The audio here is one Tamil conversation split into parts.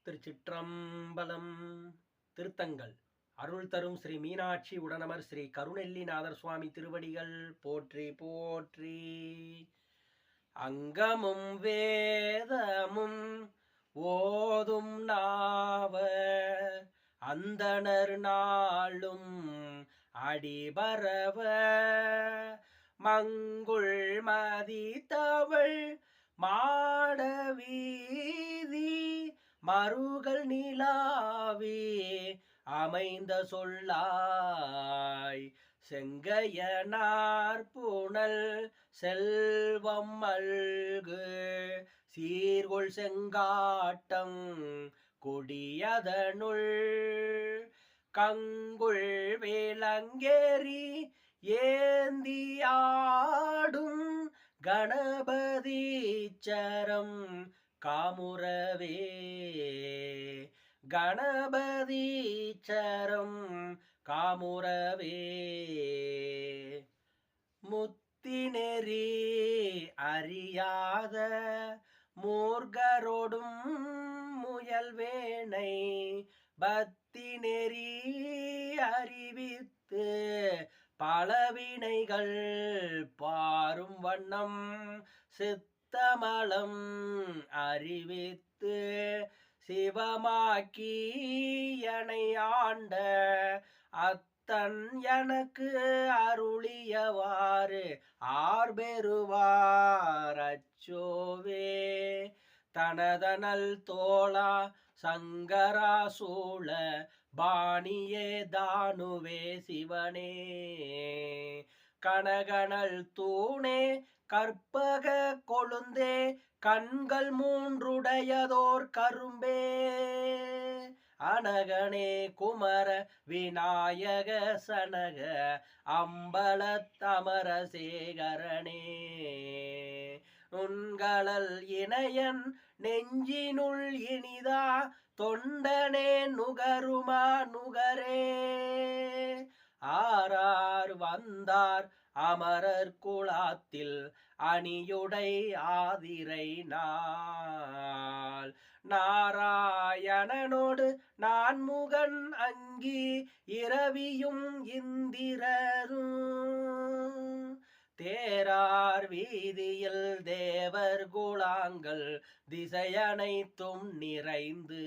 திருச்சிற்றம்பலம். திருத்தங்கள் அருள் தரும் ஸ்ரீ மீனாட்சி உடனமர் ஸ்ரீ கருணெல்லிநாதர் சுவாமி திருவடிகள் போற்றி போற்றி. அங்கமும் வேதமும் ஓதும் நாவர் அந்தணர் நாளும் அடிபரவ மங்குள் மதித்தவள் மாடவீதி மருகள் நிலாவே அமைந்த சொல்லாய் செங்கையனார் புனல் செல்வம் மல்கு சீர்கொள் செங்காட்டம் கொடியதனுள் கங்குள் வேலங்கேரி ஏந்தியாடும் கணபதீச்சரம் காமுரவே கணபதீச்சரம் காமுரவே. முத்தினெறி அறியாத மூர்கரோடும் முயல்வேனை பத்தினெறி அறிவித்து பலவினைகள் பாரும் வண்ணம் சித்தமலம் அறிவித்து சிவமாக்கி எனை ஆண்ட அத்தன் எனக்கு அருளியவாறு ஆர்பெறுவார் அச்சோவே. தனதனல் தோளா சங்கரா சூழ பாணியே தானுவே சிவனே கனகனல் தூணே கற்பக கொழுந்தே கண்கள் மூன்றுடையதோர் கரும்பே அனகனே குமர விநாயக சனக அம்பலத்தமர சேகரனே உண்களல் இணையன் நெஞ்சினுள் இனிதா தொண்டனே நுகருமா நுகரே ஆரார் வந்தார் அமரர் குலாத்தில் அணியுடை ஆதிரை நாள் நாராயணனோடு நான்முகன் அங்கி இரவியும் இந்திரரும் தேரார் வீதியில் தேவர் குலாங்கள் திசையனைத்தும் நிறைந்து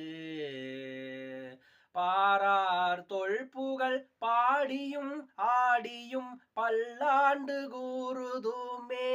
பாரார் தொல்புகழ் பாடியும் ஆடியும் பல்லாண்டு கூறுதுமே.